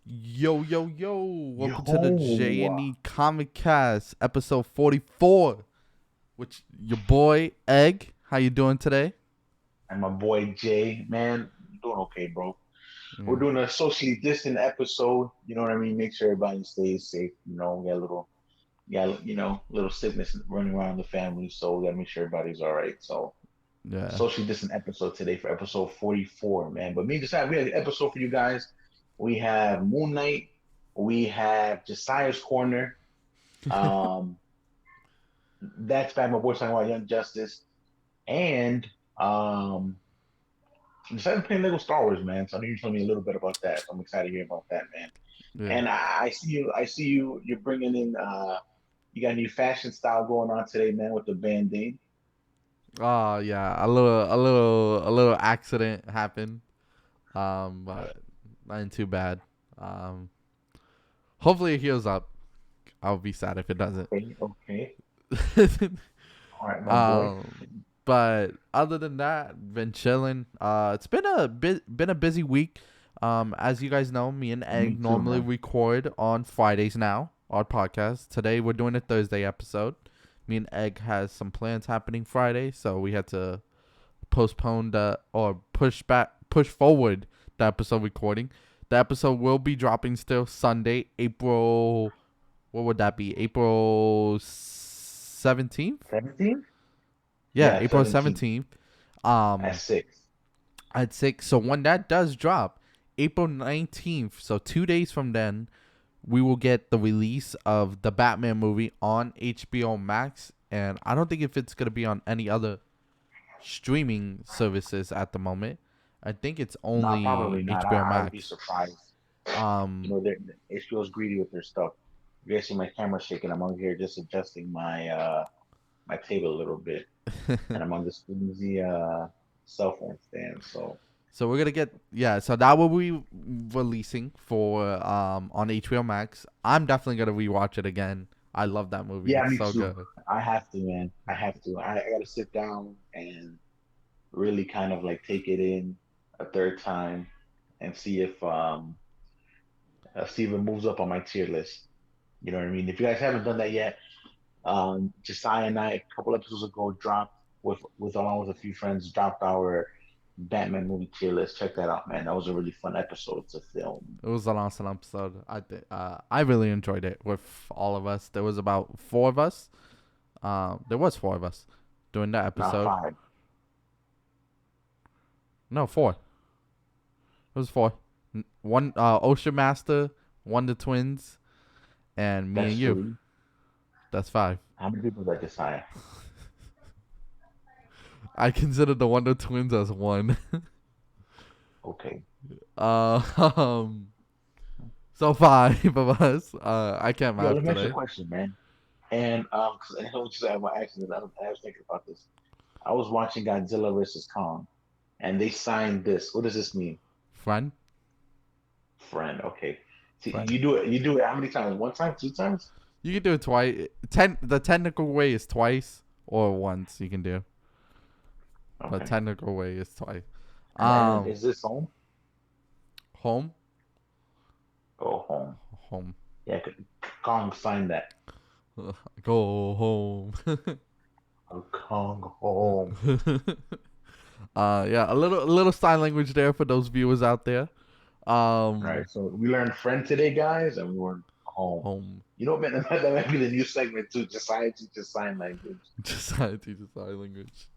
Yo, yo, yo. Welcome to the Yo, J&E Comic Cast, episode 44, which your boy, Egg. How you doing today? and my boy Jay, man, doing okay, bro. We're Yeah. doing a socially distant episode. You know what I mean? Make sure everybody stays safe. We got a little sickness running around the family, so we gotta make sure everybody's all right. So, Yeah. socially distant episode today for episode 44, man. But me, just we have an episode for you guys. We have Moon Knight. We have Josiah's Corner. Um, that's back. My boy talking about Young Justice, and um. decided to play Lego Star Wars, man. So I know you told me a little bit about that. So I'm excited to hear about that, man. Yeah. And I see you. I see you. You're bringing in. You got a new fashion style going on today, man, with the bandane. Oh, yeah. A little accident happened. But nothing too bad. Um, Hopefully it heals up. I'll be sad if it doesn't. Okay, okay. All right, my boy. um, but other than that, been chilling. It's been a busy week. As you guys know, me and Me Egg too, normally man. record on Fridays now. Our podcast today we're doing a Thursday episode. Me and Egg has some plans happening Friday, so we had to postpone or push forward the episode recording. The episode will be dropping still Sunday, April. What would that be? April 17th. 17? Yeah, Yeah, April 17 17th. at Um, 6. I'd say so when that does drop, April 19th, so 2 days from then, we will get the release of the Batman movie on HBO Max. And I don't think if it's gonna be on any other streaming services at the moment. I think it's No, only probably not. HBO I would be Max. surprised. Um, HBO's greedy with their stuff. You guys see my camera shaking. I'm on here just adjusting my table a little bit, and I'm on this flimsy cell phone stand. So so we're gonna get so that will be releasing for on HBO Max. I'm definitely gonna rewatch it again. I love that movie. yeah, It's me so too. good. I have to, man. I have to. I got to sit down and really kind of like take it in a third time and see if it moves up on my tier list. You know what I mean? If you guys haven't done that yet, Josiah and I a couple episodes ago dropped with along with a few friends dropped our Batman movie tier list. Check that out, man. That was a really fun episode to film. It was an awesome episode. I really enjoyed it with all of us. There was about four of us. There was four of us doing that Not episode. five. No, four. It was four. One Ocean Master, one the twins, and me and That's you. three. That's five. How many people did Josiah? I consider the Wonder Twins as one. Okay. uh, um, so five of us. I can't Yo, math let me ask you a today. question, man. And because I know you said by accident, I was thinking about this. I was watching Godzilla versus Kong, and they signed this. What does this mean? Friend, Friend. Okay. See, friend. you do it. You do it how many times? One time? Two times? You can do it twice. The technical way is twice or once. You can do, but Okay. technical way is twice. And Um, is this home? Home, Go home. home, Yeah, Kong signed that. go home. Kong home. Yeah, a little sign language there for those viewers out there. All Um, right. So we learned friend today, guys, and we learned home. Home. You know, man, that might be the new segment too. Society teaches sign language Just I teach a sign language.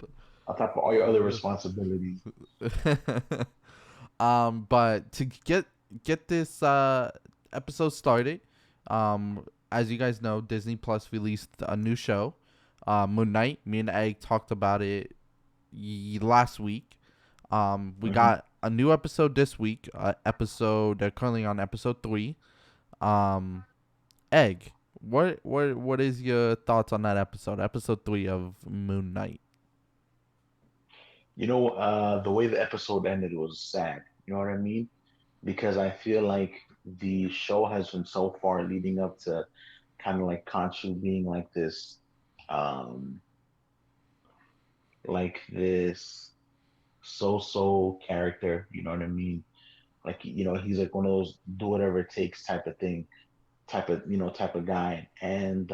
on top of all your other responsibilities. But to get this episode started, as you guys know, Disney Plus released a new show, Moon Knight. Me and Egg talked about it last week. We Hmm. got a new episode this week. They're currently on episode 3. Um, Egg, what is your thoughts on that episode? Episode 3 of Moon Knight. The way the episode ended was sad. You know what I mean? Because I feel like the show has been so far leading up to kind of like Khonshu being um, like this so-so character. You know what I mean? Like he's like one of those do whatever it takes type of thing, type of guy. And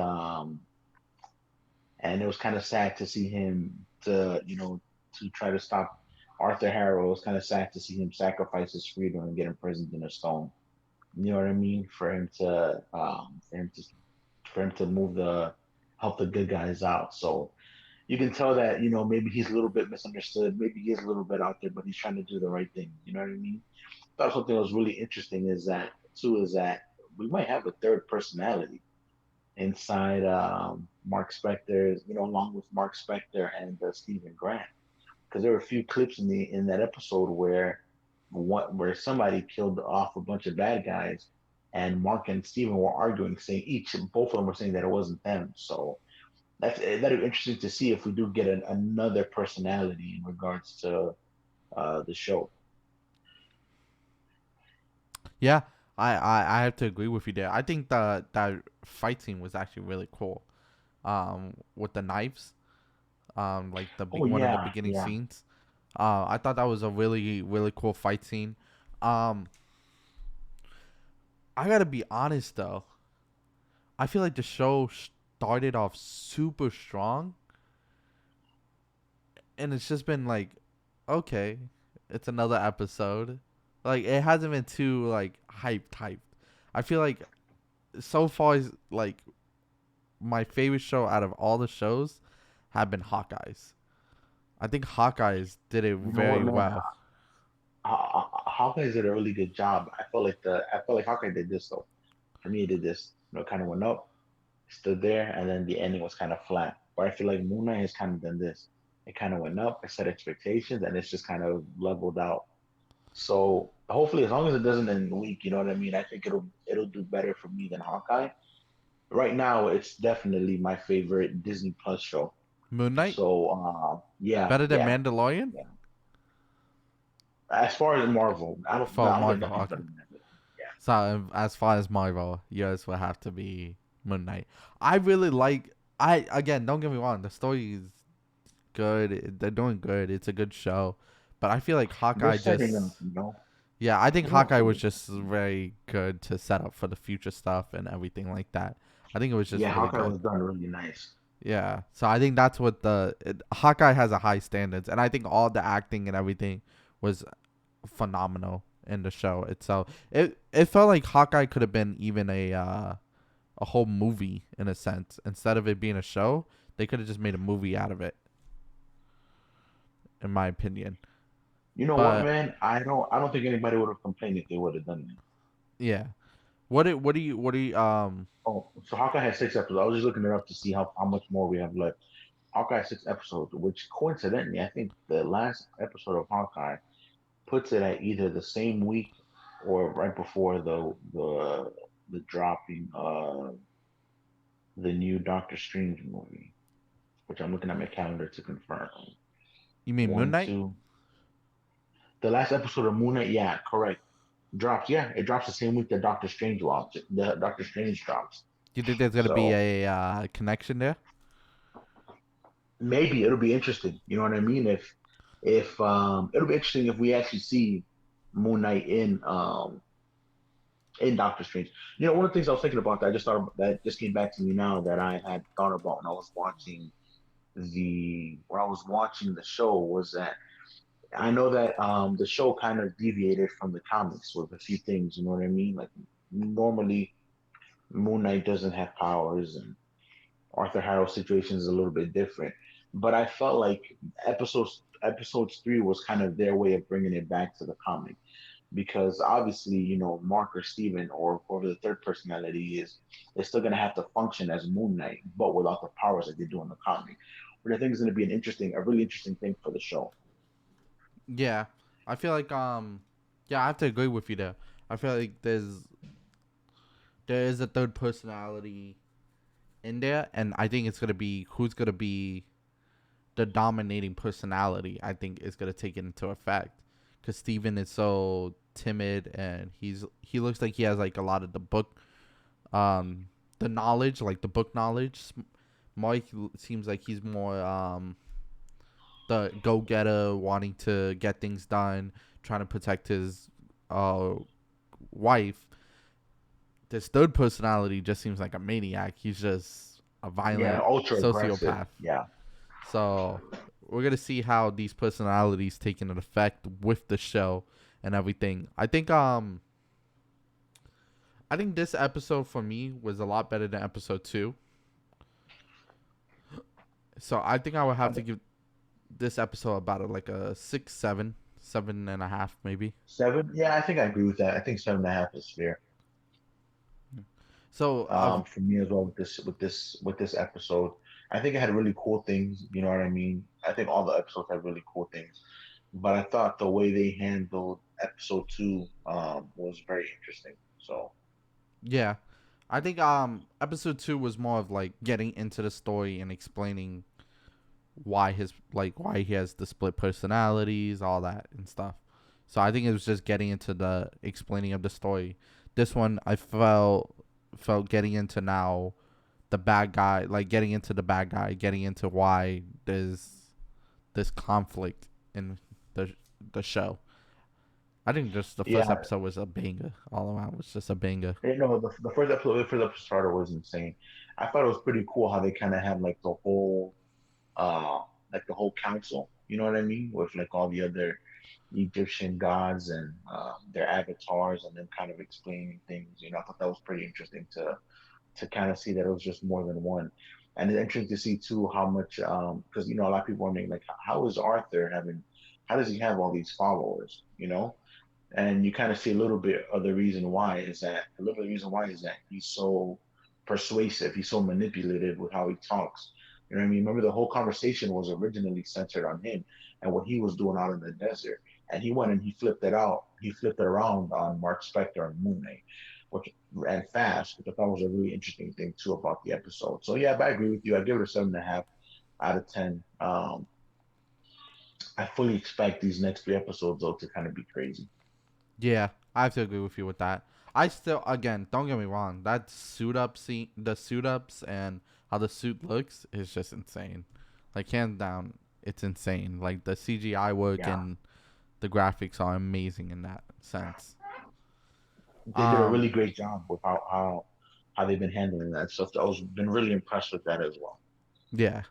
it was kind of sad to see him to try to stop Arthur Harrow. It was kind of sad to see him sacrifice his freedom and get imprisoned in a stone. You know what I mean? For him to move the help the good guys out. So you can tell that maybe he's a little bit misunderstood. Maybe he is a little bit out there, but he's trying to do the right thing. You know what I mean? I thought something that was really interesting is that we might have a third personality inside Mark Spector, along with Mark Spector and Stephen Grant, because there were a few clips in that episode where somebody killed off a bunch of bad guys, and Mark and Stephen were arguing, saying both of them were saying that it wasn't them. So that'd be interesting to see if we do get another personality in regards to the show. Yeah, I have to agree with you there. I think that fight scene was actually really cool. With the knives, like Oh one of the yeah, beginning yeah. scenes. I thought that was a really really cool fight scene. Um, I gotta be honest though. I feel like the show started off super strong, and it's just been like, okay, it's another episode. Like it hasn't been too like hyped. I feel like so far is like my favorite show out of all the shows have been Hawkeyes. I think Hawkeyes did it You know what, very man? well. Hawkeye did a really good job. I felt like Hawkeye did this though. For me, it did this. Kind of went up, stood there, and then the ending was kind of flat. But I feel like Moon Knight has kind of done this. It kind of went up, it set expectations, and it's just kind of leveled out. So hopefully, as long as it doesn't end weak, you know what I mean. I think it'll do better for me than Hawkeye. Right now, it's definitely my favorite Disney Plus show. Moon Knight So yeah, better than yeah, Mandalorian yeah. As far as Marvel, I don't, no, for I don't think Marvel. nothing's Okay, better than that. so as far as Marvel, yours will have to be Moon Knight. I really like. I again, don't get me wrong. The story is good. They're doing good. It's a good show, but I feel like They're Hawkeye setting just. up, you know. Yeah, I think They're not Hawkeye was setting up. just very good to set up for the future stuff and everything like that. I think it was just Yeah, really Hawkeye good. was done really nice. Yeah, so I think that's what Hawkeye has a high standards, and I think all the acting and everything was phenomenal in the show itself. It felt like Hawkeye could have been even a whole movie in a sense. Instead of it being a show, they could have just made a movie out of it, in my opinion. You know what, But man? I don't think anybody would have complained if they would have done that. yeah, what do you Oh, so Hawkeye has 6 episodes. I was just looking it up to see how much more we have left. Hawkeye has 6 episodes, which coincidentally, I think the last episode of Hawkeye puts it at either the same week or right before the dropping the new Doctor Strange movie, which I'm looking at my calendar to confirm. you mean Moon One, Knight? two. The last episode of Moon Knight, yeah, correct. Drops, yeah, it drops the same week that Doctor Strange drops. The Doctor Strange drops. Do you think there's gonna be So a connection there? maybe it'll be interesting. You know what I mean? If it'll be interesting if we actually see Moon Knight in Doctor Strange. One of the things I was thinking about that I just thought about, that just came back to me now that I had thought about when I was watching the show was that I know that the show kind of deviated from the comics with a few things. You know what I mean? Like normally Moon Knight doesn't have powers, and Arthur Harrow's situation is a little bit different. But I felt like episodes 3 was kind of their way of bringing it back to the comic because obviously Mark or Steven or the third personality is still gonna have to function as Moon Knight, but without the powers that they do in the comic. But I think it's gonna be a really interesting thing for the show. Yeah, I feel like yeah, I have to agree with you there. I feel like there is a third personality in there, and I think it's gonna be who's gonna be the dominating personality. I think is gonna take it into effect because Steven is so timid and he looks like he has like a lot of um the knowledge, like the book knowledge. Mike seems like he's more the go getter, wanting to get things done, trying to protect his wife, this third personality just seems like a maniac. He's just a Yeah, violent ultra aggressive. sociopath. Yeah. So we're gonna see how these personalities take an effect with the show and everything. I think this episode for me was a lot better than episode 2. So I think I would have to give this episode about like a 6, 7, 7.5 maybe. 7? Yeah, I think I agree with that. I think 7.5 is fair. So I've For me as well with this episode. I think it had really cool things, you know what I mean? I think all the episodes had really cool things. But I thought the way they handled episode 2 was very interesting. So yeah, I think episode 2 was more of like getting into the story and explaining why he has the split personalities, all that and stuff. So I think it was just getting into the explaining of the story. This one I felt getting into now the bad guy, like getting into the bad guy, getting into why there's this conflict in the the show. I think just the first yeah, episode was a banger. All around was just a banger. the first episode starter was insane. I thought it was pretty cool how they kind of had uh like the whole council, you know what I mean? With like all the other Egyptian gods and their avatars and them kind of explaining things. I thought that was pretty interesting to kind of see that it was just more than one. And it's interesting to see too how much because a lot of people are wondering like how is Arthur having how does he have all these followers, and you kind of see a little bit of the reason why is that he's so persuasive, he's so manipulative with how he talks. You know what I mean? Remember the whole conversation was originally centered on him and what he was doing out in the desert. And he went and he flipped it around on Mark Spector and Moon Knight, which ran fast, which I thought was a really interesting thing too about the episode. So yeah, but I agree with you. I give it a 7.5 out of 10. I fully expect these next 3 episodes though to kind of be crazy. Yeah, I have to agree with you with that. I still, again, don't get me wrong. That suit up scene, the suit ups, and how the suit looks is just insane. Like hands down, it's insane. Like the CGI work Yeah, and the graphics are amazing in that sense. they did a really Um, great job with how they've been handling that stuff. I was been really impressed with that as well. yeah.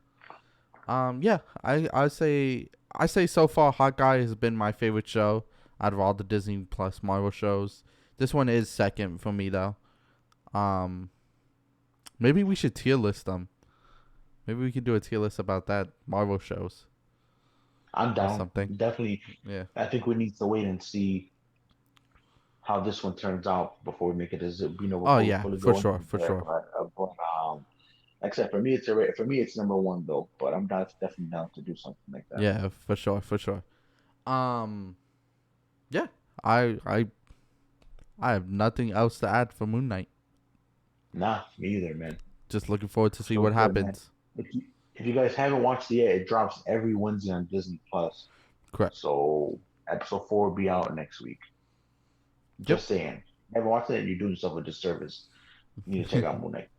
Yeah. I say so far, Hawkeye has been my favorite show out of all the Disney Plus Marvel shows. This one is second for me though. Um, maybe we should tier list them. Maybe we could do a tier list about that Marvel shows I'm or down. something. Definitely, Yeah. I think we need to wait and see how this one turns out before we make it as Oh before we yeah, fully for go sure, into for it. sure. But except for me, for me it's number one though. But I'm not definitely down to do something like that. Yeah, for sure, for sure. Um, yeah, I I I have nothing else to add for Moon Knight. Nah, me either, man. Just looking forward to see So what good, man. happens. If you guys haven't watched it yet, it drops every Wednesday on Disney Plus. Correct. So episode 4 will be out next week. Yep. Just saying. Never watched it, you're doing yourself a disservice. You need to check out Moon Knight.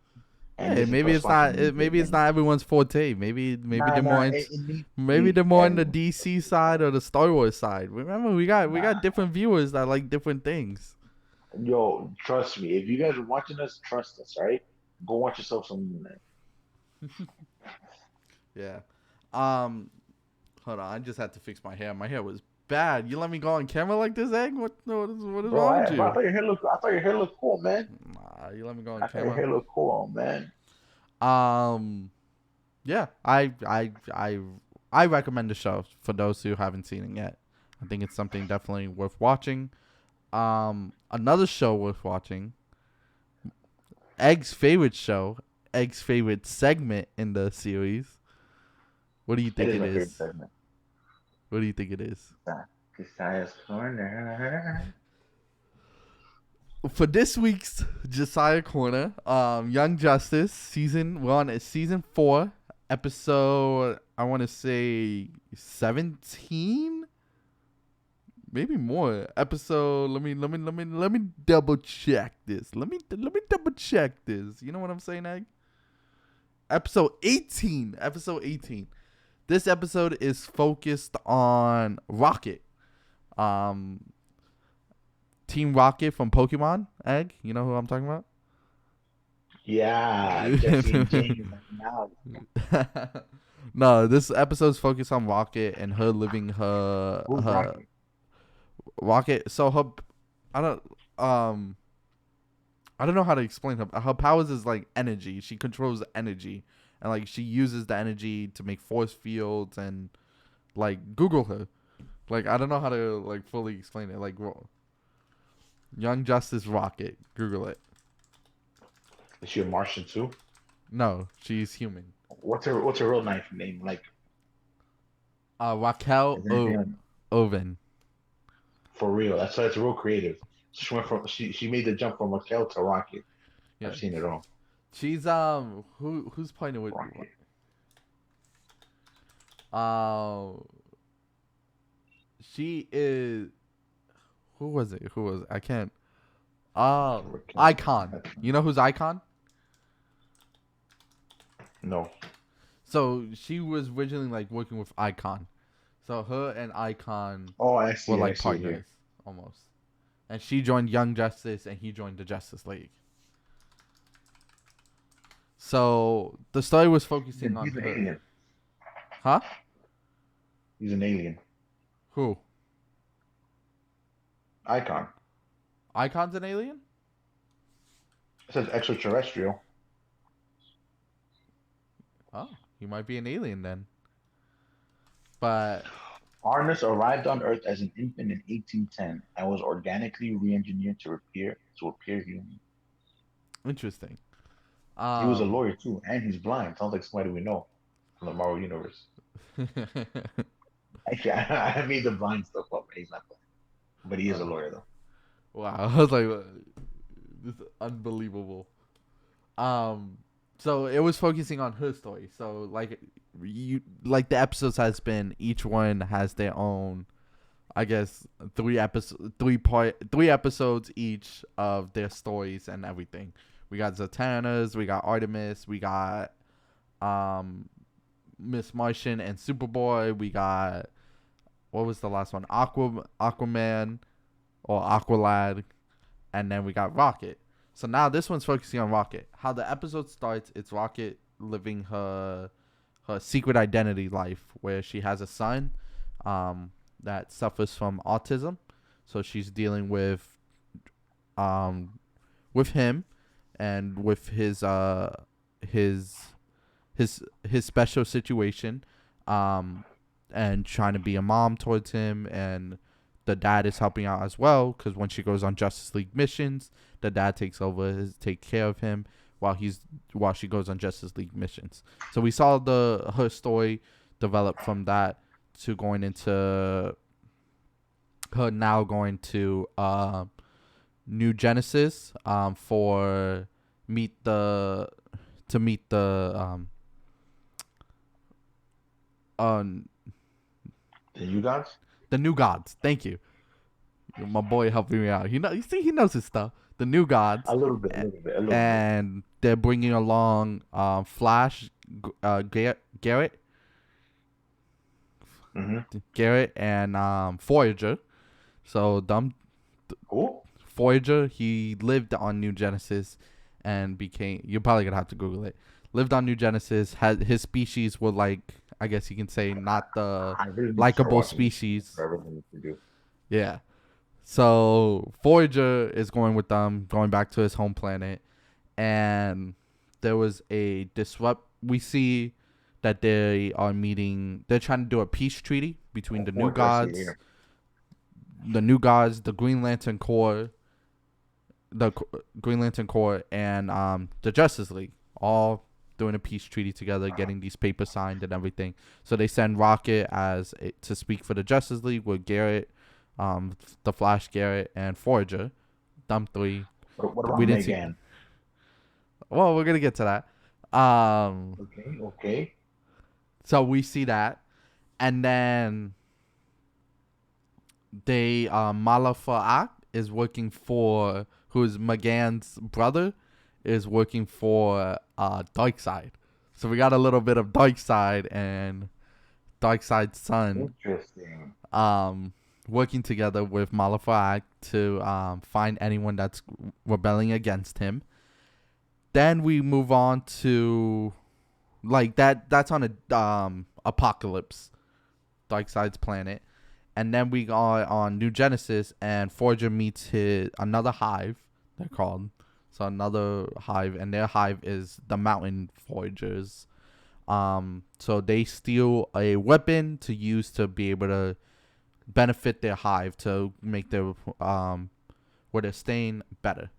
And Hey, Disney maybe Plus it's sponsored not. me too, Maybe it's man. not everyone's forte. Maybe Nah, they're more. nah, it needs to Maybe be they're more on the everyone. DC side or the Star Wars side. Remember, we got Nah. different viewers that like different things. Yo, trust me. If you guys are watching us, trust us, all right? Go watch yourself some Moon Knight. Yeah. Um. Hold on. I just had to fix my hair. My hair was bad. You let me go on camera like this, Egg? What is Bro, wrong with I you? thought your hair looked cool, man. Nah, you let me go on I thought your camera. hair looked cool, man. Um. Yeah. I recommend the show for those who haven't seen it yet. I think it's something definitely worth watching. Another show worth watching. Egg's favorite show. Egg's favorite segment in the series. What do you It think is it my favorite is? segment. What do you think it is? Josiah's Corner. For this week's Josiah Corner, Young Justice season. We're on season 4, episode. I want to say 17, maybe more. Episode. Let me double check this. Let me double check this. You know what I'm saying, Egg? Episode 18. Episode 18. This episode is focused on Rocket. Um, Team Rocket from Pokemon. Egg, you know who I'm talking about? Yeah, Jesse and James. Now, No, this episode's focused on Rocket and her living who's her Rocket? Rocket. So her, I don't um I don't know how to explain her powers is like energy. She controls energy, and like she uses the energy to make force fields and like Google her. Like I don't know how to like fully explain it. Like Young Justice Rocket. Google it. Is she a Martian too? No, she's human. What's her real name? Like, Raquel is there anything like Oven. for real? That's real creative. She made the jump from Raquel to Rocket. Yeah, I've seen it all. she's who's playing it with Rocket. um she is who was it? Who was it? I can't. Raquel. Icon. You know who's Icon? No. So she was originally like working with Icon. So her and Icon Oh, I were see. I like see it partners here. almost. And she joined Young Justice and he joined the Justice League. So the story was focusing on He's an her. alien. Huh? He's an alien. Who? Icon. Icon's an alien? It says extraterrestrial. Oh, he might be an alien then. But Arnis arrived on Earth as an infant in 1810 and was organically re-engineered to appear human. interesting. He was a lawyer too, and he's blind. Sounds like somebody we know from the Marvel universe. Actually, I made the blind stuff up. He's not blind, but he is a lawyer though. Wow, I was like, this is unbelievable. So it was focusing on her story. So like the episodes has been, each one has their own, I guess, three episodes each of their stories and everything. We got Zatanna's, we got Artemis, we got Miss Martian and Superboy. We got, what was the last one? Aquaman or Aqualad, and then we got Rocket. So now this one's focusing on Rocket. How the episode starts, it's Rocket living her secret identity life, where she has a son that suffers from autism. So she's dealing with him and with his special situation, and trying to be a mom towards him. And the dad is helping out as well, because when she goes on Justice League missions, the dad takes over, take care of him while she goes on Justice League missions. So we saw her story develop from that to going into her now going to New Genesis for meet the The you guys? the new gods. Thank you. My boy helping me out. You see, he knows his stuff. The new gods, A little bit, a little bit, a little bit. and they're bringing along Flash, Garrett, Mm-hmm. Garrett, and Voyager. So Cool. Voyager, he lived on New Genesis, and became. You're probably gonna have to Google it. Lived on New Genesis. Had his species were like, I guess you can say, not the I really need to start likable watching species. for everything you can do. Yeah. So Voyager is going with them, going back to his home planet, and there was a disrupt. We see that they are meeting. They're trying to do a peace treaty between the new gods, the Green Lantern Corps, Green Lantern Corps, and the Justice League, all doing a peace treaty together, getting these papers signed and everything. So they send Rocket to speak for the Justice League with Garrett, the Flash, Garrett, and Forager. Them three. What about We didn't see. Megan? Well, we're gonna get to that. Okay. So we see that, and then Malafa'ak is working for, who's Magan's brother, is working for Darkseid. So we got a little bit of Darkseid and Darkseid's son. Interesting. working together with Malafag to find anyone that's rebelling against him. Then we move on to like that's on a Apocalypse, Darkseid's planet. And then we are on New Genesis, and Forager meets another hive, they're called. So another hive, and their hive is the Mountain Foragers. So they steal a weapon to use to be able to benefit their hive to make their where they're staying better.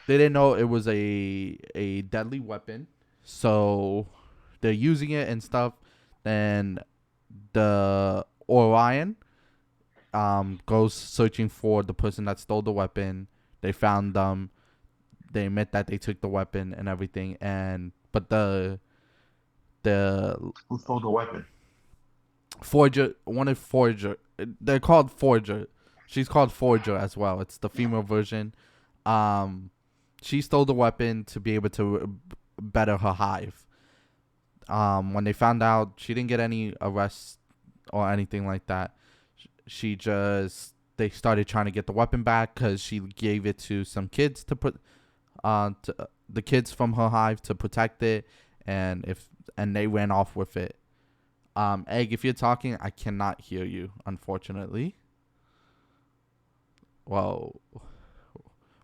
They didn't know it was a deadly weapon, so they're using it and stuff. Then the Orion goes searching for the person that stole the weapon. They found them. They admit that they took the weapon and everything. But the Who stole the weapon? Forager, one of Forager. They're called Forager. She's called Forager as well. It's the female version. She stole the weapon to be able to better her hive. When they found out, she didn't get any arrests or anything like that. They started trying to get the weapon back because she gave it to some kids to put the kids from her hive to protect it, and they ran off with it. Egg, if you're talking, I cannot hear you, unfortunately. Well,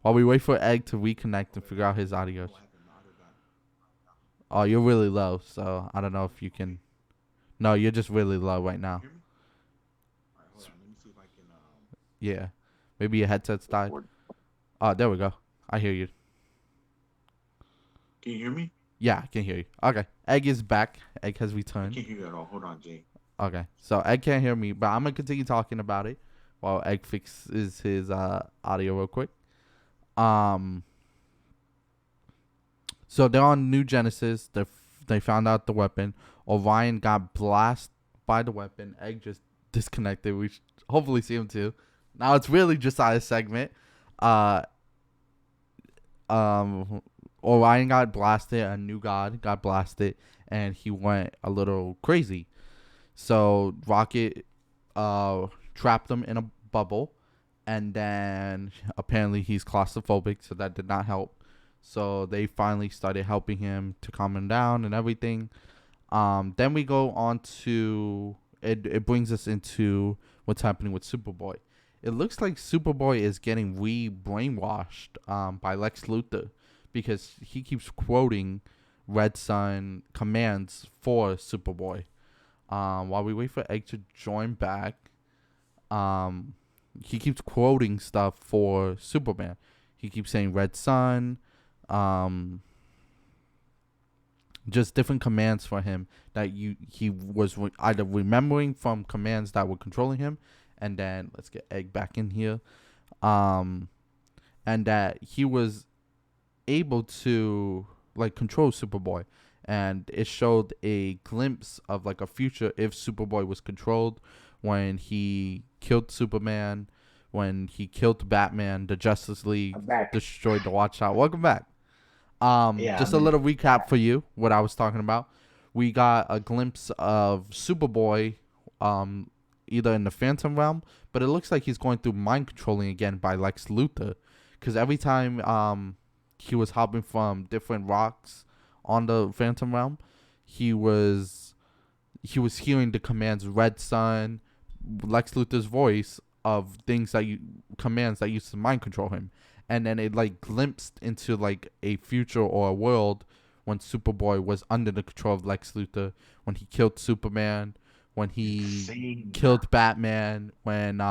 while we wait for Egg to reconnect and figure out his audio. Oh, you're really low, so I don't know if you can. No, you're just really low right now. Yeah, maybe your headset's died. Oh, there we go. I hear you. Can you hear me? Yeah, I can hear you. Okay, Egg is back. Egg has I returned. can't hear you at all. Hold on, Jay. Okay, so Egg can't hear me, but I'm gonna continue talking about it while Egg fixes his audio real quick. So they're on New Genesis. They found out the weapon. Orion got blasted by the weapon. Egg just disconnected. We should hopefully see him too. Now it's really just a segment. Orion got blasted. A new god got blasted, and he went a little crazy. So Rocket trapped him in a bubble, and then apparently he's claustrophobic, so that did not help. So they finally started helping him to calm him down and everything. Then we go on to it brings us into what's happening with Superboy. It looks like Superboy is getting brainwashed by Lex Luthor, because he keeps quoting Red Sun commands for Superboy. While we wait for Egg to join back, he keeps quoting stuff for Superman. He keeps saying Red Sun, just different commands for him that he was either remembering from commands that were controlling him, and then let's get Egg back in here, and that he was able to like control Superboy, and it showed a glimpse of like a future if Superboy was controlled, when he killed Superman, when he killed Batman, the Justice League destroyed the Watchtower. Welcome back. Just a little recap for you, what I was talking about. We got a glimpse of Superboy, either in the Phantom Realm, but it looks like he's going through mind controlling again by Lex Luthor, because every time he was hopping from different rocks on the Phantom Realm, he was hearing the commands Red Sun, Lex Luthor's voice of commands that used to mind control him. And then it like glimpsed into like a future or a world when Superboy was under the control of Lex Luthor, when he killed Superman, when he killed Batman, when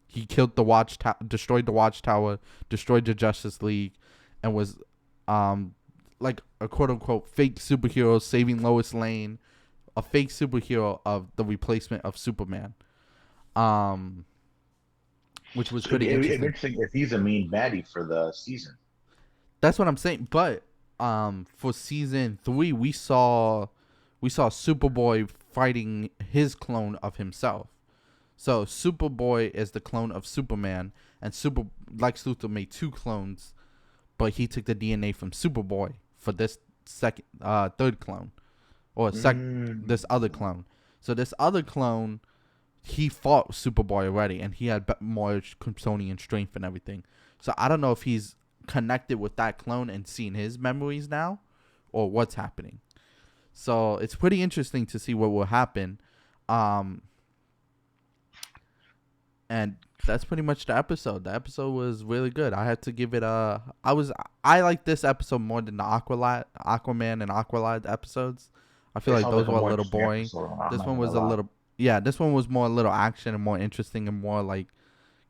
he killed the Watchtower, destroyed the Watchtower, destroyed the Justice League, and was like a quote unquote fake superhero saving Lois Lane, a fake superhero of the replacement of Superman. Which was pretty interesting. If he's a main baddie for the season. That's what I'm saying. But for season 3, we saw Superboy fighting his clone of himself. So Superboy is the clone of Superman, and Lex Luthor made 2 clones, but he took the DNA from Superboy for this third clone, or this other clone. So this other clone he fought Superboy already, and he had more Kryptonian strength and everything. So I don't know if he's connected with that clone and seen his memories now, or what's happening. So it's pretty interesting to see what will happen. And that's pretty much the episode. The episode was really good. I had to give it a. I like this episode more than the Aquaman and Aqualad episodes. I feel It like sounds those like were a a more little interesting boring. episode. I'm This not one gonna was a lie. little. Yeah, this one was more a little action and more interesting and more like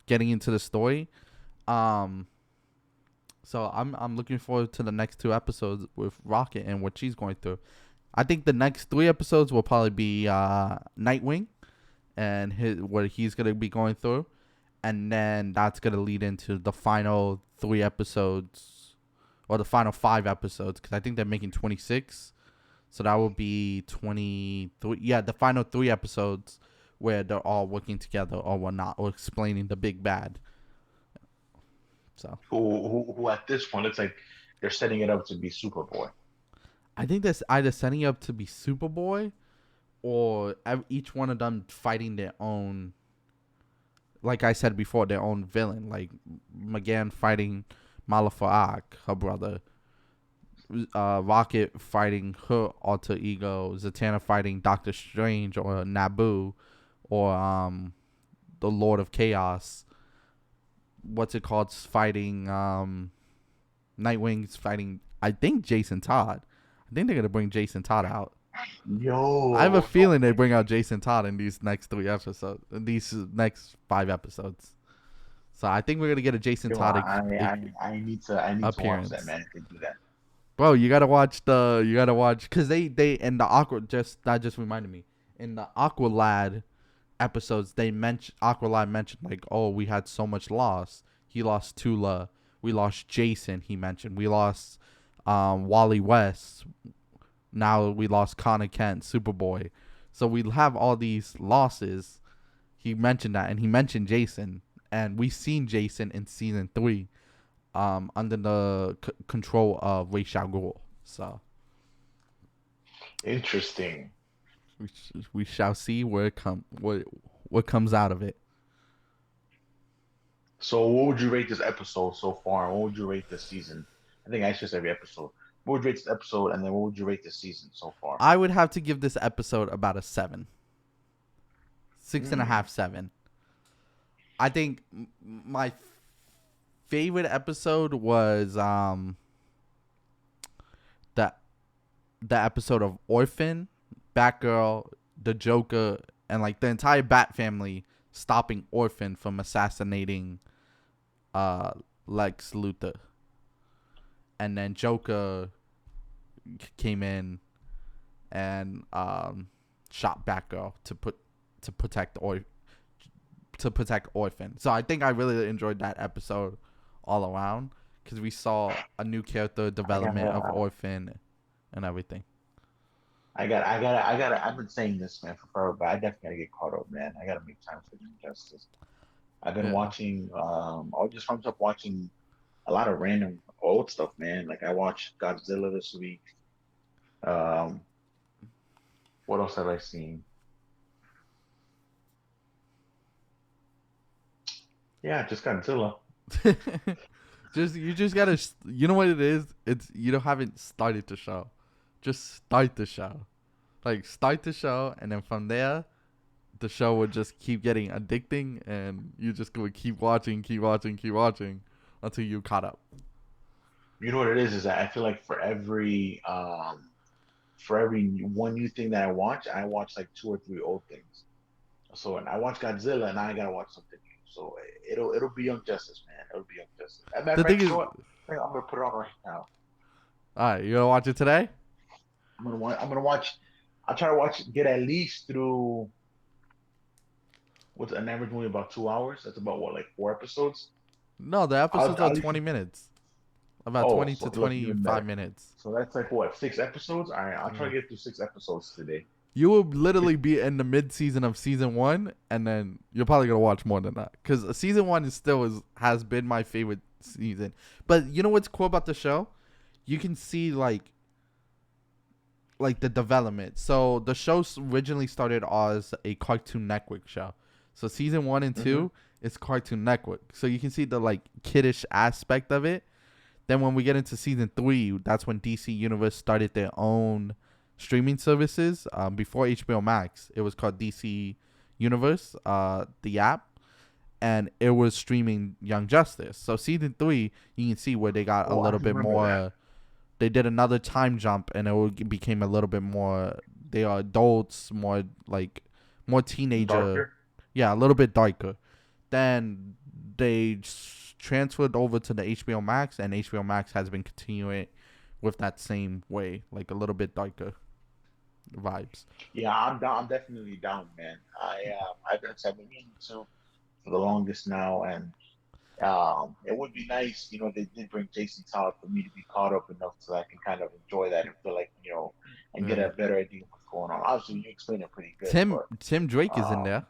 getting into the story. Um, so I'm looking forward to the next 2 episodes with Rocket and what she's going through. I think the next 3 episodes will probably be Nightwing and what he's gonna be going through, and then that's gonna lead into the final 3 episodes or the final 5 episodes, because I think they're making 26, so that will be 23. Yeah, the final 3 episodes where they're all working together or whatnot, or explaining the big bad. So Who at this point looks like they're setting it up to be Superboy. I think that's either setting up to be Superboy, or each one of them fighting their own, like I said before, their own villain. Like M'gann fighting Malafak, her brother. Rocket fighting her alter ego. Zatanna fighting Doctor Strange or Naboo, or the Lord of Chaos. What's it called? Fighting Nightwing's fighting, I think, Jason Todd. I think they're gonna bring Jason Todd out. I have a Yo, feeling they bring out Jason Todd in these next 3 episodes, these next 5 episodes. So I think we're gonna get a Jason yo, Todd I need to watch that, appearance. man. If they do that. Bro, you gotta watch because they in the that just reminded me, in the Aqualad episodes Aqualad mentioned like, oh, we had so much loss. He lost Tula, we lost Jason. He mentioned we lost Wally West. Now we lost Connor Kent, Superboy. So we have all these losses. He mentioned that, and he mentioned Jason, and we've seen Jason in season 3, under the control of Ra's al Ghul. So Interesting. we shall see what comes out of it. So, what would you rate this episode so far? And what would you rate this season? I think I asked this every episode. What would you rate this episode, and then what would you rate this season so far? I would have to give this episode about a 7, 6.5, Mm. 7. I think my favorite episode was the episode of Orphan, Batgirl, the Joker, and like the entire Bat family stopping Orphan from assassinating Lex Luthor. And then Joker came in and shot Batgirl to protect Orphan. So I think I really enjoyed that episode all around, because we saw a new character development of Orphan and everything. I've been saying this, man, for forever, but I definitely gotta get caught up, man. I gotta make time for Injustice. I've been Yeah. watching, I just found myself watching a lot of random old stuff, man. Like I watched Godzilla this week. Um, what else have I seen? Yeah, just Godzilla. You just gotta, you know what it is? It's, you don't haven't started the show. Just start the show. Like, start the show, and then from there, the show would just keep getting addicting, and you just go keep watching until you caught up. You know what it is that I feel like for every one new thing that I watch like 2 or 3 old things. So when I watch Godzilla, and I gotta watch something new. So it'll be Young Justice, man. It'll be Young Justice. As a matter The of fact, thing you know is, what? I think I'm gonna put it on right now. alright, you gonna watch it today? I'm gonna watch. I'll try to get at least through what's an average movie about 2 hours. That's about what, like 4 episodes. No, the episodes are I'll 20 minutes. About oh, 20 so to look, even 25 better. minutes. So that's like what, 6 episodes? All right, I'll try Yeah. to get through 6 episodes today. You will literally be in the mid-season of season 1, and then you're probably gonna watch more than that, because season 1 has been my favorite season. But you know what's cool about the show? You can see like the development. So the show originally started as a Cartoon Network show, So season 1 and 2 is Cartoon Network. So you can see the like kiddish aspect of it. Then when we get into season 3, that's when DC Universe started their own streaming services. Before HBO Max, it was called DC Universe, the app, and it was streaming Young Justice. So season 3, you can see where they got a little bit more. That. They did another time jump, and became a little bit more. They are adults, more like more teenager. Darker. Yeah, a little bit darker. Then they transferred over to the HBO Max, and HBO Max has been continuing with that same way, like a little bit darker vibes. Yeah, I'm down. I'm definitely down, man. I've been meaning to for the longest now, and it would be nice, they did bring Jason Todd for me to be caught up enough so I can kind of enjoy that and feel like, and get a better idea of what's going on. Obviously, you explained it pretty good. Tim Drake is in there.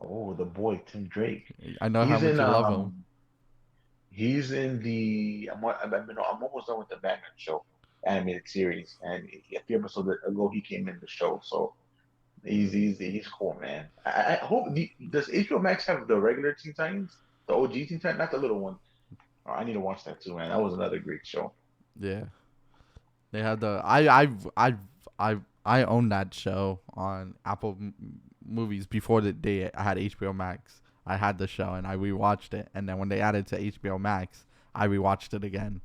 Oh, the boy Tim Drake. I know how much you love him. He's in the. I'm almost done with the Batman show animated series, and a few episodes ago he came in the show. So he's cool, man. I hope does HBO Max have the regular Teen Titans, the OG Teen Titans, not the little one. Oh, I need to watch that too, man. That was another great show. Yeah, they had the I owned that show on Apple Movies before they had HBO Max. I had the show and I rewatched it, and then when they added to HBO Max, I rewatched it again.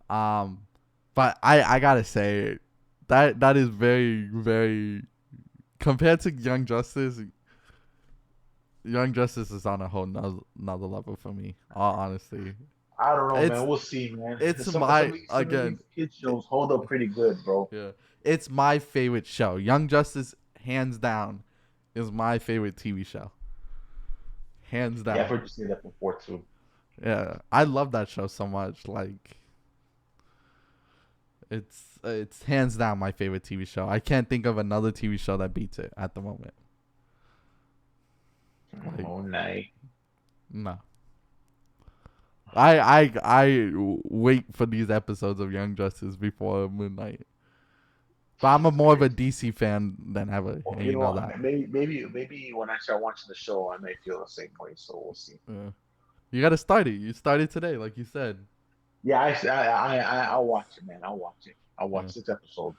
But I gotta say that is very, very compared to Young Justice. Young Justice is on a whole another level for me. All honesty. I don't know, man. We'll see, man. It's some kids shows hold up pretty good, bro. Yeah, it's my favorite show. Young Justice, hands down, is my favorite TV show. Hands down. Yeah, I've heard you say that before too. Yeah, I love that show so much. Like, it's hands down my favorite TV show. I can't think of another TV show that beats it at the moment. Like, Moon Knight. No. I wait for these episodes of Young Justice before Moon Knight. But I'm more of a DC fan than ever. Well, you know that. Maybe when I start watching the show, I may feel the same way. So we'll see. Yeah. You gotta start it. You started today, like you said. Yeah, I'll watch it, man. I'll watch it. I'll watch 6 episodes.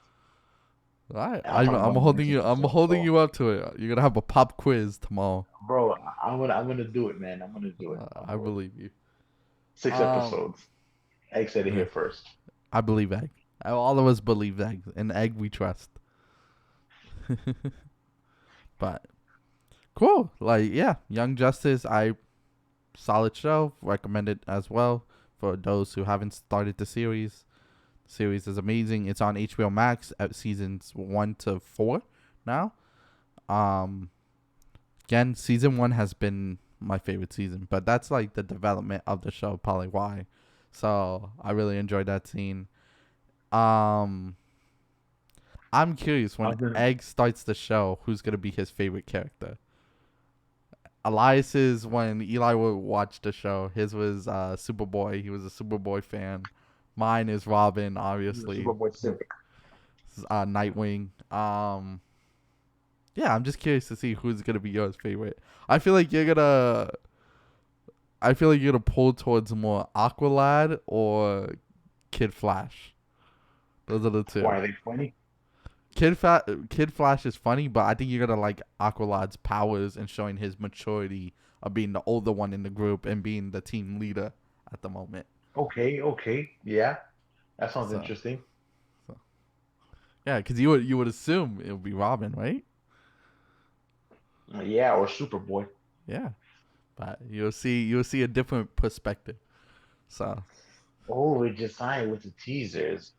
All right, I'm holding you. I'm holding you up to it. You're gonna have a pop quiz tomorrow, bro. I'm gonna do it, man. I'm gonna do it. I believe you. 6 episodes. Egg said it here first. I believe Egg. All of us believe Egg. And Egg we trust. But cool. Like, yeah, Young Justice, solid show. Recommend it as well for those who haven't started the series. The series is amazing. It's on HBO Max at seasons 1 to 4 now. Again, season 1 has been my favorite season, but that's like the development of the show, probably why. So I really enjoyed that scene. I'm curious when Egg starts the show, who's gonna be his favorite character. Elias's, when Eli would watch the show, his was Superboy. He was a Superboy fan. Mine is Robin, obviously. Superboy Civic. Nightwing. Yeah, I'm just curious to see who's gonna be yours favorite. I feel like you're gonna pull towards more Aqualad or Kid Flash. Those are the two. Why are they funny? Kid Flash is funny, but I think you're gonna like Aqualad's powers and showing his maturity of being the older one in the group and being the team leader at the moment. Okay, yeah, that sounds interesting. Yeah, because you would assume it would be Robin, right? Yeah, or Superboy. Yeah, but you'll see a different perspective. So. Oh, we just signed with the teasers.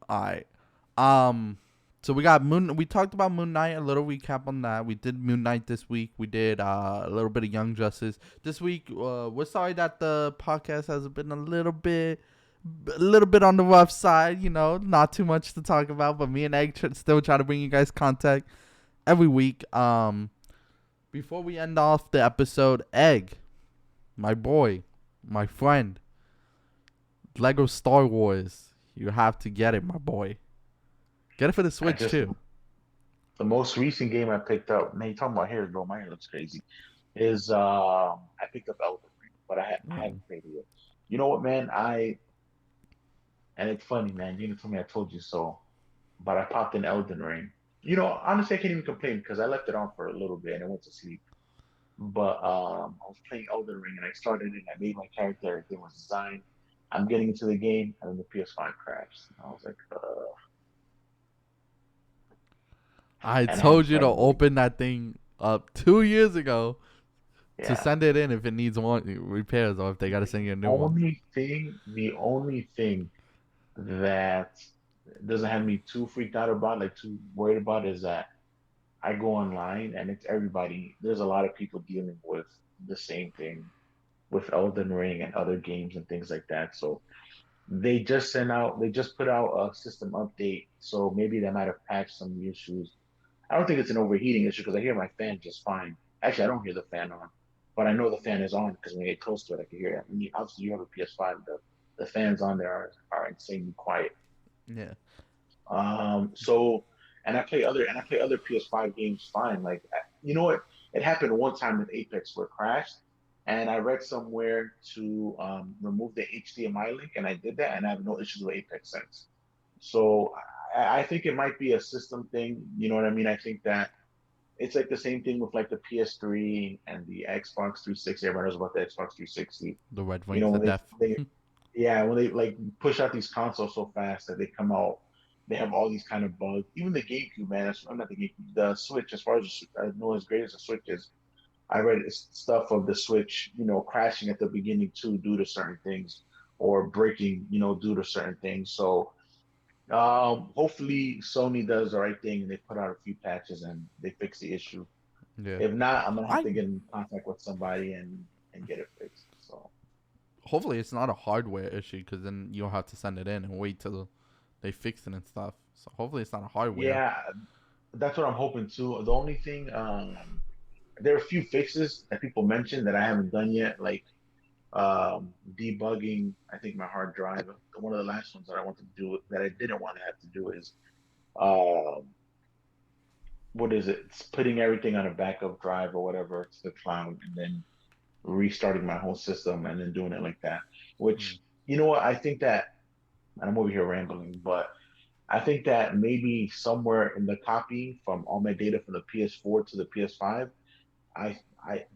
All right. So we got we talked about Moon Knight, a little recap on that. We did Moon Knight this week. We did a little bit of Young Justice this week. We're sorry that the podcast has been a little bit on the rough side, not too much to talk about, but me and Egg still try to bring you guys content every week. Before we end off the episode, Egg, my boy, my friend, Lego Star Wars, you have to get it, my boy. Get it for the Switch too. The most recent game I picked up, man, you talking about hair, bro? My hair looks crazy. Is I picked up Elden Ring, but I Mm. haven't played it yet. You know what, man? And it's funny, man. You told me I told you so, but I popped in Elden Ring. Honestly, I can't even complain because I left it on for a little bit and I went to sleep. But I was playing Elden Ring and I started it. I made my character. Everything was designed. I'm getting into the game, and then the PS5 crashed. I was like, I and I haven't told you to started it. open that thing up 2 years ago to Yeah. send it in if it needs one repairs or if they gotta The send you a new one. only thing that doesn't have me too freaked out about, like too worried about, is that I go online and it's everybody. There's a lot of people dealing with the same thing with Elden Ring and other games and things like that. So they just put out a system update. So maybe they might have patched some issues. I don't think it's an overheating issue because I hear my fan just fine. Actually, I don't hear the fan on, but I know the fan is on because when I get close to it, I can hear it. Obviously, you have a PS5, the fans on there are insanely quiet. Yeah. So and I play other PS5 games fine. Like you know what? It happened one time with Apex where it crashed, and I read somewhere to remove the HDMI link, and I did that, and I have no issues with Apex since. So I think it might be a system thing. You know what I mean? I think that it's like the same thing with like the PS3 and the Xbox 360. Everybody knows about the Xbox 360. The Red You know, Wings of Death. when they like push out these consoles so fast that they come out, they have all these kind of bugs. Even the GameCube, man. I'm not the GameCube, the Switch. As far as I know, as great as the Switch is, I read stuff of the Switch, crashing at the beginning too due to certain things, or breaking, due to certain things. So hopefully Sony does the right thing and they put out a few patches and they fix the issue. Yeah. If not, I'm gonna have I to get in contact with somebody and get it fixed. So hopefully it's not a hardware issue because then you'll have to send it in and wait till they fix it and stuff. So hopefully it's not a hardware. yeah, that's what I'm hoping too. The only thing, there are a few fixes that people mentioned that I haven't done yet, like debugging. I think my hard drive. One of the last ones that I want to do that I didn't want to have to do is um, what is it? It's putting everything on a backup drive or whatever to the cloud, and then restarting my whole system and then doing it like that. Mm. Which you know what I think that, and I'm over here rambling, but I think that maybe somewhere in the copy from all my data from the PS4 to the PS5, I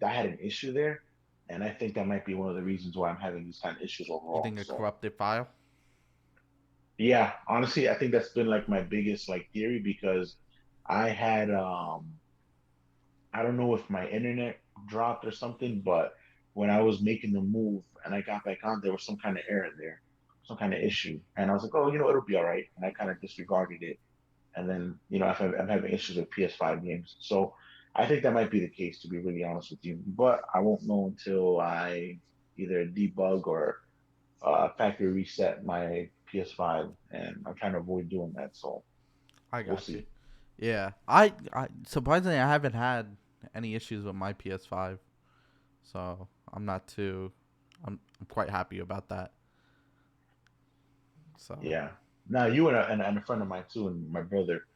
had an issue there, and I think that might be one of the reasons why I'm having these kind of issues You overall. think a So corrupted file? yeah, honestly, I think that's been like my biggest like theory because I had I don't know if my internet dropped or something, but when I was making the move and I got back on, there was some kind of error there, some kind of issue, and I was like, oh, it'll be all right, and I kind of disregarded it. And then, I'm having issues with PS5 games. So I think that might be the case, to be really honest with you. But I won't know until I either debug or factory reset my PS5. And I'm trying to avoid doing that. So I we'll got you. see. Yeah. I surprisingly I haven't had any issues with my PS5. So I'm not too I'm quite happy about that. So Yeah. Now, you and a friend of mine, too, and my brother,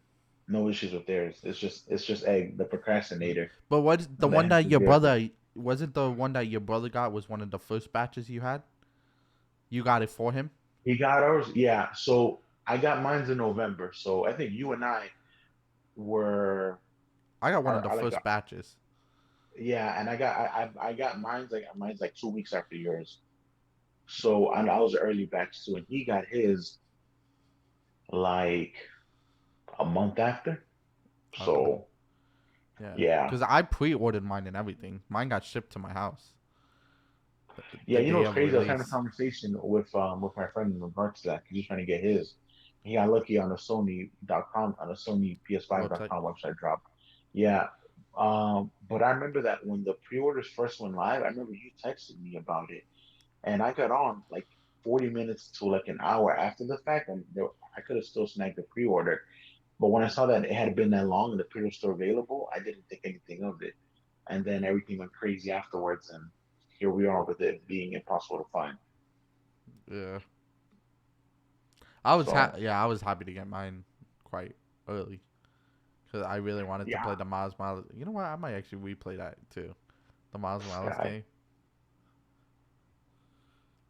no issues with theirs. It's just Egg, the mm. procrastinator, But what the that one has that to your deal with it. brother wasn't the one that your brother got was one of the first batches you had? You got it for him? He got ours. Yeah. So I got mine's in November. So I think you and I were I got one of the are like first batches. yeah, and I got mine's like 2 weeks after yours. So and I was an early batch too, and he got his like a month after. Okay. So Yeah. yeah, Cuz I pre-ordered mine and everything. Mine got shipped to my house yeah. the You know, day it's of crazy. I was having a release. conversation with my friend in regards to that. He's trying to get his. He got lucky on the Sony.com on the Sony Website. PS5.com website drop. Yeah. But I remember that when the pre-orders first went live, I remember you texted me about it. And I got on like 40 minutes to like an hour after the fact, and I could have still snagged the pre-order. But when I saw that it had been that long and the pre-order still available, I didn't think anything of it. And then everything went crazy afterwards, and here we are with it being impossible to find. Yeah. I So was happy to get mine quite early because I really wanted to Yeah, play the Miles Morales. You know what? I might actually replay that too. The Miles Morales yeah, game.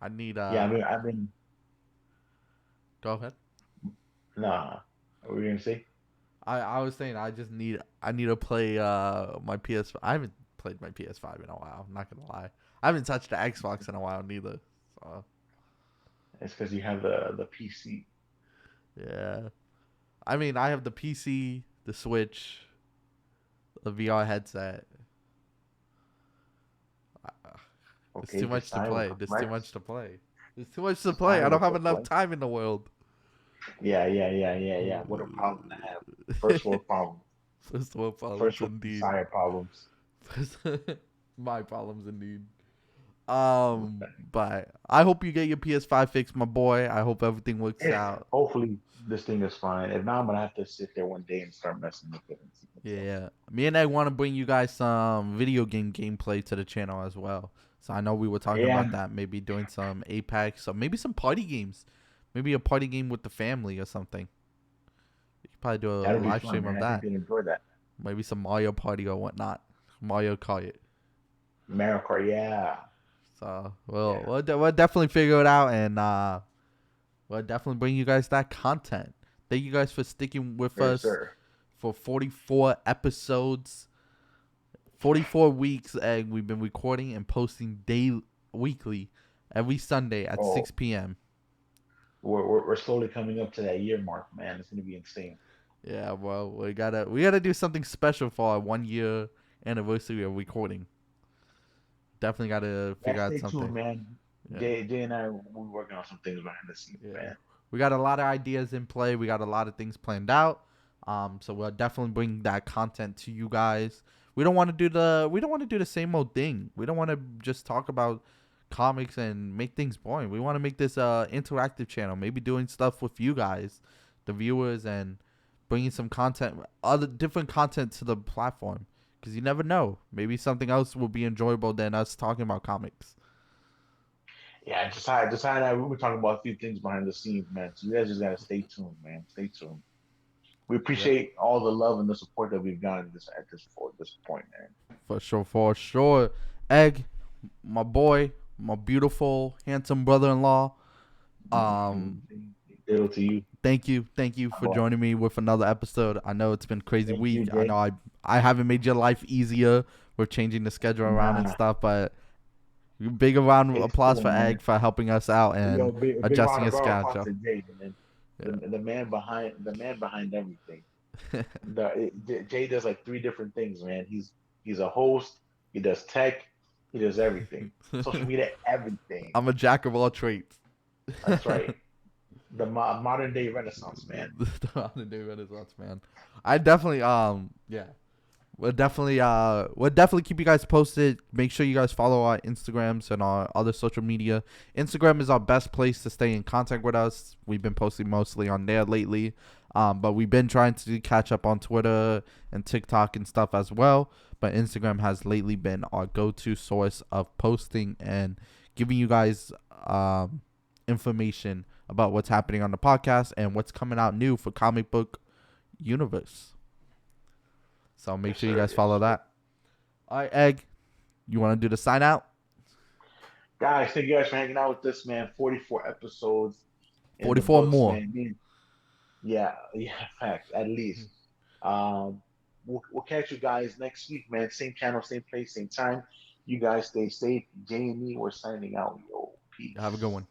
I need yeah. I mean, Go ahead. nah. What were you gonna say? I was saying I need to play my PS. I haven't played my PS5 in a while. I'm not gonna lie. I haven't touched the Xbox in a while neither. So It's because you have the PC. yeah. I mean, I have the PC, the Switch, the VR headset. There's Okay, too much to Josiah, play. welcome There's too back. much to play. There's too much to play. Josiah, I don't what's have up, enough boy? time in the world. Yeah. Yeah. What a problem to have. First world problem. First world First problems world indeed. Josiah problems. My problems indeed. But I hope you get your PS5 fixed, my boy. I hope everything works If out. hopefully this thing is fine. If not, I'm gonna have to sit there one day and start messing with it and see what's up. Yeah, me and I want to bring you guys some video game gameplay to the channel as well. So I know we were talking about Yeah, that, maybe doing some Apex, or maybe some party games, maybe a party game with the family or something. You could probably do a that'll be live fun, stream man. of I think that. they'll enjoy that. Maybe some Mario Party or whatnot. Mario Kart. Mario Kart, yeah, So yeah, we'll definitely figure it out, and we'll definitely bring you guys that content. Thank you guys for sticking with yes, us sir. for 44 episodes, 44 weeks, and we've been recording and posting weekly, every Sunday at Oh, 6 p.m. we're slowly coming up to that year mark, man. It's gonna be insane. Yeah, well, we gotta do something special for our 1 year anniversary of recording. Definitely gotta Yeah, figure out stay tuned, something. man. Yeah. Jay and I we working on some things behind the scenes, Yeah, man. we got a lot of ideas in play. We got a lot of things planned out. So we'll definitely bring that content to you guys. We don't want to do the same old thing. We don't want to just talk about comics and make things boring. We want to make this interactive channel. Maybe doing stuff with you guys, the viewers, and bringing some content, other different content to the platform. Because you never know. Maybe something else will be enjoyable than us talking about comics. Yeah, Josiah and I we were talking about a few things behind the scenes, man. So you guys just gotta stay tuned, man. Stay tuned. We Yep. appreciate all the love and the support that we've gotten this point, man. For sure, for sure. Egg, my boy, my beautiful, handsome brother-in-law. Um, Deal to you, thank you my for boy. joining me with another episode. I know it's been a crazy Thank you, week. I know Jay. I haven't made your life easier with changing the schedule around and Nah, stuff, but big round of it's applause cool, for man. Egg for helping us out Yo, and big adjusting round of his applause schedule. to Jay, man. Yeah. The man behind everything. Jay does like three different things, man. He's a host. He does tech. He does everything. Social media, everything. I'm a jack of all trades. That's right. The modern day renaissance, man. The modern day Renaissance man. I definitely yeah. We'll definitely keep you guys posted. Make sure you guys follow our Instagrams and our other social media. Instagram is our best place to stay in contact with us. We've been posting mostly on there lately. But we've been trying to catch up on Twitter and TikTok and stuff as well. But Instagram has lately been our go-to source of posting and giving you guys information about what's happening on the podcast and what's coming out new for Comic Book Universe. So make Yes, sure you sir. guys Yes, follow sir. that. All right, Egg, you want to do the sign out? Guys, thank you guys for hanging out with us, man. 44 episodes in the 44 books, more. man. Yeah, yeah, facts, at least. We'll catch you guys next week, man. Same channel, same place, same time. You guys stay safe. Jay and me, we're signing out. Yo, Have a good peace. one.